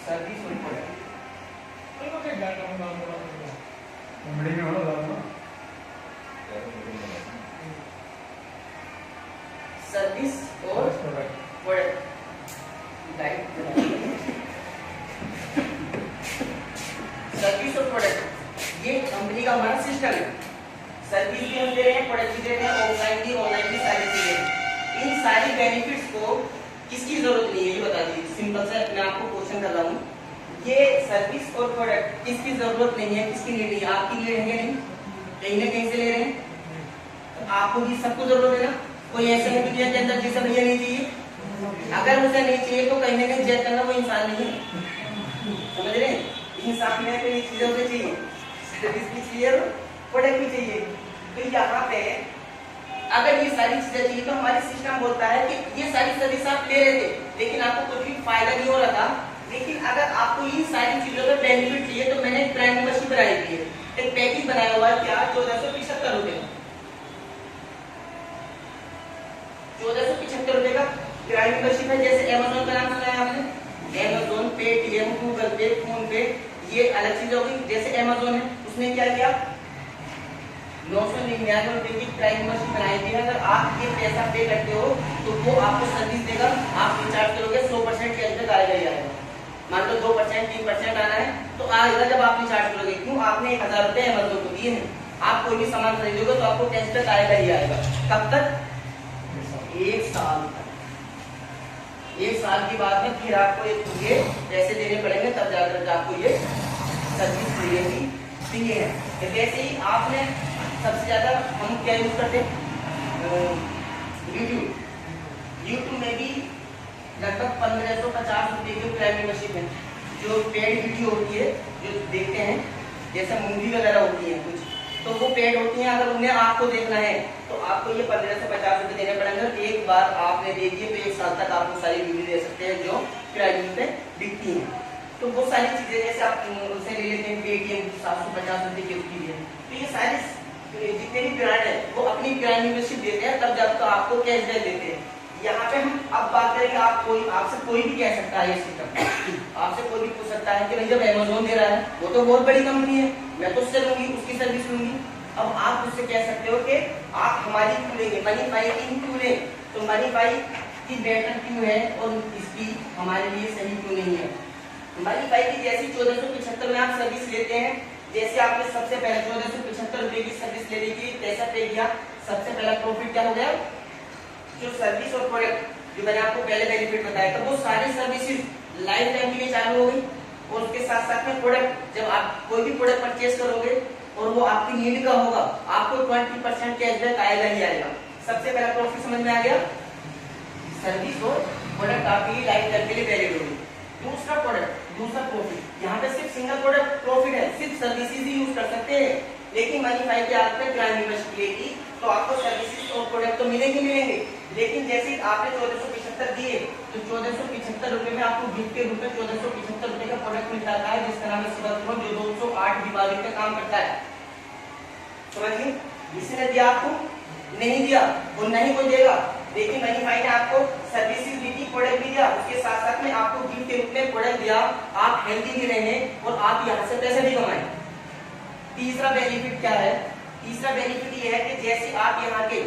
Service और product service और product service और प्रोडक्ट ये कंपनी का हमारा सिस्टम है। सर्विस भी हम दे रहे हैं, प्रोडक्ट भी दे रहे हैं, ऑफलाइन भी सारी चीजें। इन सारी बेनिफिट्स को किसकी जरूरत नहीं है ये बता दीजिए। सिंपल सा मैं आपको क्वेश्चन कर रहा हूँ, ये सर्विस और प्रोडक्ट किसकी जरूरत नहीं है, किसकी नीड नहीं है? आपकी नीड है नहीं, कहीं ना कहीं से ले रहे हैं, तो आपको भी सबको जरूरत है ना। कोई ऐसे है दुनिया के अंदर जिसे भैया नहीं चाहिए? अगर उसे नहीं चाहिए तो कहीं ना कहीं जज करना वो इंसान नहीं है, समझ रहे हैं? इंसान में कोई चीजें उसे चाहिए, सर्विस भी चाहिए और प्रोडक्ट भी चाहिए। तो यहाँ पे अगर ये सारी चीजें चाहिए तो हमारी सिस्टम बोलता है कि ये सारी सर्विस आप ले रहे थे लेकिन आपको कुछ भी फायदा नहीं हो रहा था, लेकिन अगर आपको इन सारी चीजों का बेनिफिट चाहिए तो मैंने एक ब्रांड मेंबरशिप बनाई थी, एक पैकेज बनाया हुआ है। क्या? 1475 रुपए का, 1475 रुपए का ब्रांड मेंबरशिप है। जैसे अमेज़न का नाम सुना है आपने? अमेज़न, पेटीएम, गूगल पे, फोन पे, ये अलग चीज होगी। जैसे अमेज़न है, उसने क्या किया, 999 रुपए की प्राइस मेंबरशिप बनाई थी। अगर आप ये पैसा पे करते हो तो वो आपको सर्विस देगा, आप रिचार्ज करोगे 100% कैशबैक आएगा ही आएगा। मान लो 2% 3% आना है तो आएगा जब आप रिचार्ज करोगे। क्यों? आपने 1000 रुपए अमेज़न को दिए हैं, आप कोई भी सामान खरीदोगे तो आपको कैशबैक आएगा ही आएगा। कब तक? 1 साल तक। 1 साल की बाद में फिर आपको ये पैसे देने पड़ेंगे, तब जाकर आपको ये सर्विस मिलेगी। ठीक है, वैसे ही आपने सबसे ज्यादा हम क्या यूज करते हैं? यूट्यूब में भी लगभग 1550 रुपए की प्राइम मेंबरशिप है। जो पेड वीडियो होती है, जो देखते हैं, जैसे मूवी वगैरह होती है कुछ, तो वो पेड होती हैं। अगर उन्हें आपको देखना है तो आपको ये 1550 रुपए देने पड़ेंगे। एक बार आपने दे दिए तो 1 साल तक आप वो सारी वीडियो दे सकते हैं जो प्राइम पे दिखती हैं। तो वो सारी चीजें जैसे आप उनसे ले लेते हैं, पेटीएम 750 रुपए की उसकी है। तो ये सारी जितने भी ब्रांड है वो अपनी ब्रांड मेंबरशिप देते हैं, तब जब तो आपको कैशबैक देते हैं। यहाँ पे हम अब बात करेंगे, आपसे कोई भी कह सकता है, ये सिस्टम आपसे कोई भी पूछ सकता है कि भाई जब अमेज़न दे रहा है वो तो बहुत बड़ी कंपनी है, मैं तो उससे लूंगी, उसकी सर्विस लूंगी। अब आप उससे कह सकते हो कि आप हमारी क्यों लेंगे, मनीफाई की क्यों लें? तो मनीफाई की बेटर क्यों है और इसकी हमारे लिए सही क्यों नहीं है? मनीफाई की जैसी 1475 में आप सर्विस लेते हैं, जैसे आपने सबसे पहले 1475 रुपए की सर्विस लेने के लिए पैसा पे किया, सबसे पहला प्रॉफिट क्या हो गया? जो सर्विस और प्रोडक्ट जो मैंने आपको पहले बेनिफिट बताया था वो सारी सर्विसेज लाइफ टाइम के लिए चालू हो गई। और उसके साथ साथ में प्रोडक्ट, जब आप कोई भी प्रोडक्ट परचेज करोगे और वो आपकी नीड का होगा, आपको 20% कैशबैक आएगा ही आएगा। सबसे पहला प्रॉफिट समझ में आ गया? सर्विस और प्रोडक्ट आपकी लाइफ टाइम के लिए वैलिड होगी। दूसरा प्रोडक्ट, दूसरा प्रॉफिट, यहाँ पे सिर्फ सिंगल प्रोडक्ट प्रॉफिट है, सिर्फ सर्विसेज ही यूज कर सकते हैं। लेकिन मनीफाई के आपने ब्रांड मेंबरशिप लेगी तो आपको सर्विसेज और प्रोडक्ट तो मिलेंगे, लेकिन जैसे आपने 1475 दिए तो 1475 रुपए में आपको गिफ्ट के रूप में 1475 रुपए का प्रोडक्ट मिलता है, जिसका नाम है सुबह जो 208 बीमारी का काम करता है। समझिए, इसने दिया आपको? नहीं दिया और नहीं कोई देगा, लेकिन मनीफाई ने आपको सर्विसेज भी दी, प्रोडक्ट भी दिया, उसके साथ साथ में आपको गिफ्ट के रूप में प्रोडक्ट दिया। आप हेल्दी भी रहे और आप यहाँ से पैसे भी कमाए। तीसरा बेनिफिट क्या है? तीसरा बेनिफिट ये है कि जैसे आप यहाँ के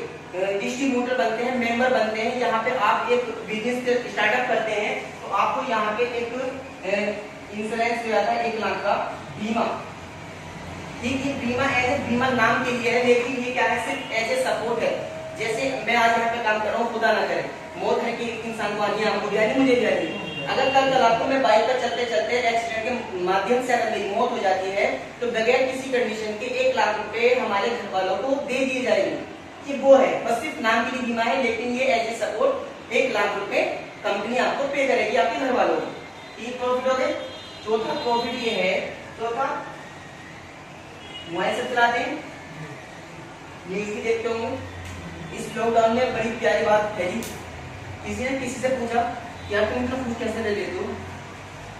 डिस्ट्रीब्यूटर बनते हैं, मेंबर बनते हैं, यहाँ पे आप एक बिजनेस स्टार्टअप करते हैं तो आपको यहाँ पे एक इंश्योरेंस हो जाता है 1 लाख का बीमा। ठीक है, बीमा ऐसे बीमा नाम के लिए है, लेकिन ये क्या है? सिर्फ ऐसे सपोर्ट है। जैसे मैं आज यहाँ पे काम कर रहा हूँ, खुदा ना करे मौत है कि एक इंसान को आनी है, आपको भी आनी, मुझे भी आनी। अगर कल आपको मैं बाइक पर चलते चलते एक्सीडेंट के माध्यम से अगर मेरी मौत हो जाती है तो बगैर किसी कंडीशन के 1 लाख रुपए हमारे घर वालों को दे दिए जाएंगे। कि वो है बस सिर्फ नाम के लिए बीमा है, लेकिन ये एज ए सपोर्ट 1 लाख रुपए कंपनी आपको पे करेगी आपके घर वालों को। तीन प्रॉफिट हो गए। चौथा प्रॉफिट ये है, चौथा मोबाइल से चलाते हैं, न्यूज भी देखते होंगे। इस लॉकडाउन में बड़ी प्यारी बात है जी, किसी ने किसी से पूछा यार तुम इतना कुछ कैसे ले लेते हो,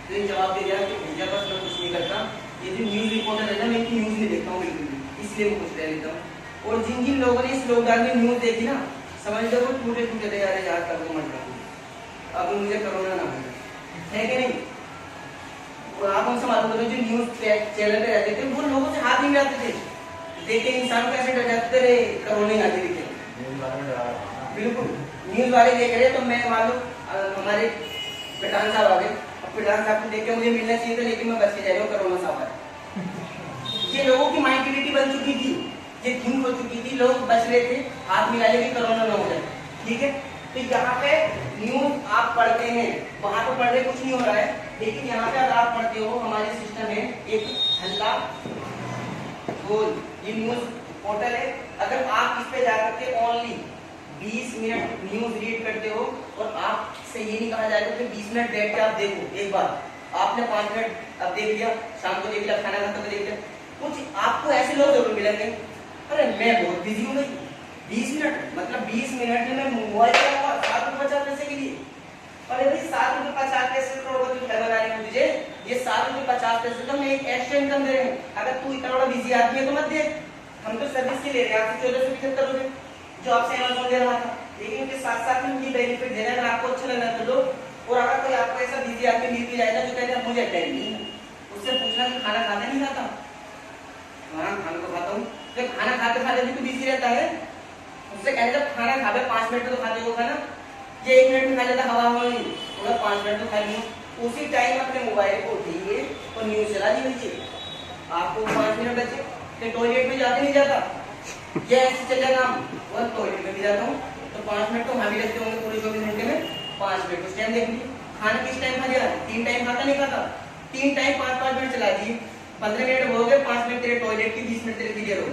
तो जवाब दे दिया कि भैया बस मैं कुछ नहीं करता, ये जो न्यूज रिपोर्टर है ना मैं इनकी न्यूज नहीं देखता हूँ बिल्कुल भी, इसलिए मैं कुछ ले लेता हूँ। और जिन जिन लोगों ने इस लॉकडाउन में न्यूज देखी ना, समझ लो वो टूटे टूटे थे यार कर दो मत करो, अब मुझे कोरोना ना हो, है कि नहीं? चैनल पे रहते थे, वो लोगों से हाथ नहीं मिलाते थे। देखे इंसान कैसे डर जाते थे, कोरोना आगे दिखे। बिल्कुल न्यूज वाले देख रहे तो मैं मान लो हमारे प्रधान साहब आ गए, अब प्रधान साहब को देख के मुझे मिलना चाहिए था, लेकिन मैं बच के जा रहा हूँ, कोरोना साहब आए। ये लोगों की माइंडिलिटी बन चुकी थी, ये थिंक हो चुकी थी, लोग बच रहे थे हाथ मिला ले कि कोरोना ना हो जाए। ठीक है, तो यहाँ पे न्यूज आप पढ़ते हैं, वहां तो पढ़ रहे कुछ नहीं हो रहा है, लेकिन यहाँ पे अगर आप पढ़ते हो, हमारे सिस्टम में एक हल्ला गोल ये न्यूज पोर्टल है, अगर आप इस पे जाकर के ओनली 20 मिनट न्यूज रीड करते हो और आपसे ये नहीं कहा जाएगा कि 20 मिनट बैठ के आप देखो, एक बार आपने 5 मिनट अब देख लिया, शाम को देख लिया, खाना खाता तो देख लिया, कुछ आपको ऐसे लोग जरूर मिलेंगे, अरे मैं बहुत बिजी हूँ भाई, 20 मिनट मतलब 20 मिनट में मैं मोबाइल चलाऊंगा 7 रुपये 50 पैसे के लिए। अरे भाई 7 रुपये 50 पैसे करोड़पति बना रही हूँ तुझे, ये 7 रुपये 50 पैसे तो मैं एक एक्स्ट्रा इनकम दे रहे हैं। अगर तू इतना बड़ा बिजी आदमी है तो मत दे, हम तो सर्विस के ले रहे हैं आपसे 1475 रुपए जो आपसे अमेज़न दे रहा था, लेकिन उनके साथ साथ में उनकी बेनिफिट दे रहे हैं, अगर आपको अच्छा लग रहा है तो लो। और अगर कोई आपको ऐसा बिजी आदमी मिल भी जाएगा जो कहते हैं मुझे टाइम नहीं है, उससे पूछना कि खाना खाता नहीं खाता, हाँ खाना तो खाता हूँ, तो खाना खाते खाते भी तो बिजी रहता है, उससे कहने जब खाना खा 5 मिनट तो खाते हो खाना, ये 1 मिनट में खा लेता हवा हो नहीं, पूरा 5 मिनट तो खा लिया, उसी टाइम अपने मोबाइल को उठाइए और न्यूज चला दीजिए, आपको 5 मिनट बचे, तो टॉयलेट में जाते नहीं जाता, ये ऐसे चल जाएगा, हम टॉयलेट में भी जाता हूँ तो 5 मिनट तो वहाँ भी लगते होंगे, पूरे 24 घंटे में 5 मिनट उस टाइम देख लीजिए। खाना किस टाइम खा लिया, 3 टाइम खाता नहीं खाता, 3 टाइम 5-5 मिनट चला दिए, 15 मिनट हो गए, 5 मिनट तेरे टॉयलेट की, 20 मिनट तेरे क्लियर हो।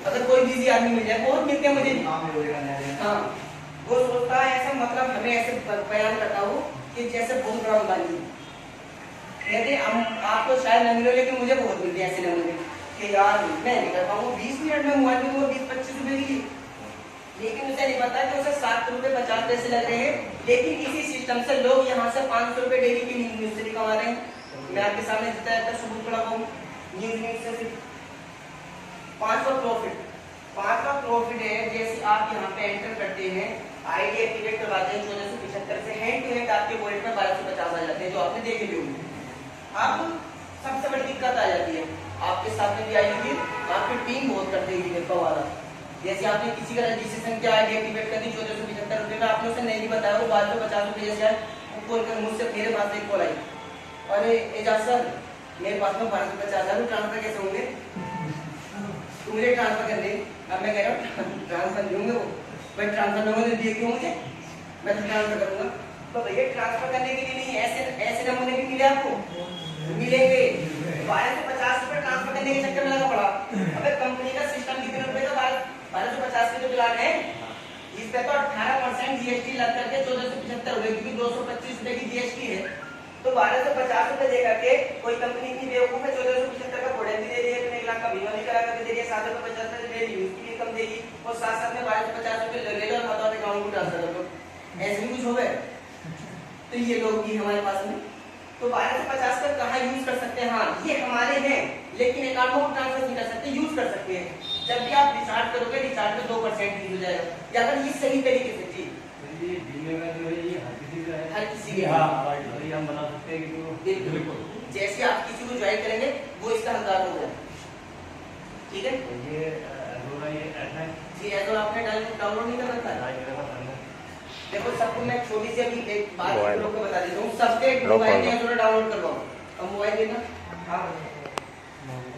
अगर कोई बिजी आदमी मिल जाए, बहुत मिलते हैं मुझे, हाँ वो सोचता है ऐसा, मतलब हमें ऐसे बयान करता हूँ कि जैसे बहुत बड़ा उदाहरण कहते हम आपको शायद न मिले, लेकिन मुझे बहुत मिलते हैं ऐसे नमूने कि यार मैं नहीं कर पाऊंगा 20 मिनट में मोबाइल में 20-25 रुपए की, लेकिन उसे नहीं पता कि उसे 7 रुपए 50 पैसे लग रहे हैं, लेकिन इसी सिस्टम से लोग यहाँ से 500 रुपए डेली की न्यूज से कमा रहे हैं। मैं आपके सामने जितना सबूत पड़ा हूँ, न्यूज से 500 प्रॉफिट है। जैसे आप यहाँ पे एंटर करते हैं, आईडी एक्टिवेट करवाते हैं 1475 से, हैंड टू हैंड आपके वॉलेट में 1250 आ जाते हैं, जो आपने देखे भी होंगे। अब सबसे बड़ी दिक्कत आ जाती है, आपके साथ में भी आई होगी, आपकी टीम बहुत करती है वाला, जैसे आपने किसी का रजिस्ट्रेशन किया, आईडी एक्टिवेट कर दी 1475 रुपए में, आपने उसे नहीं बताया, वो 1250 रुपए जैसे कॉल कर मुझसे, मेरे पास एक कॉल आई, अरे एजाज सर मेरे पास में 1250 ट्रांसफर कैसे होंगे, तो मुझे ट्रांसफर कर दे। अब मैं कह रहा हूँ ट्रांसफर नहीं होंगे, वो भाई ट्रांसफर नंबर दिए क्यों मुझे, मैं तो ट्रांसफर करूंगा, तो भैया ट्रांसफर करने के लिए नहीं, ऐसे नमूने भी मिले आपको, मिलेंगे 1250 रुपए ट्रांसफर करने के चक्कर में लगा पड़ा। अबे कंपनी का सिस्टम कितने रुपए का, 1250 के जो प्लान है, इस पे तो 18% जीएसटी लग करके 1475 रुपए, क्योंकि 225 रुपए की जीएसटी है, तो 1250 रुपए दे करके कोई कंपनी इतनी बेवकूफ है 1475 का प्रोडक्ट भी दे रही है, 1 लाख का बीमा भी करा करके दे रही है, 7 रुपए 50 पैसे दे रही है, उसकी भी कम देगी, और साथ साथ में 1250 रुपए ले लो और खाता अकाउंट को ट्रांसफर कर दो, ऐसे भी कुछ हो गए। तो ये लोग भी हमारे पास में, तो 1250 का कहाँ यूज कर सकते हैं, हाँ ये हमारे हैं, लेकिन अकाउंट को ट्रांसफर नहीं कर सकते, यूज कर सकते हैं। जब भी आप रिचार्ज करोगे, रिचार्ज में 2% यूज हो जाएगा, या अगर ये सही तरीके से जी हर किसी के, हम बना सकते हैं कि बिल्कुल जैसे आप किसी को ज्वाइन करेंगे वो इसका हकदार होगा, ठीक है। ये जी एडो आपने डाउनलोड नहीं कर रखा है, देखो सबको मैं छोटी सी अभी एक बात लोगों को बता देता हूँ, सबके मोबाइल में डाउनलोड करवाओ, अब मोबाइल देना आप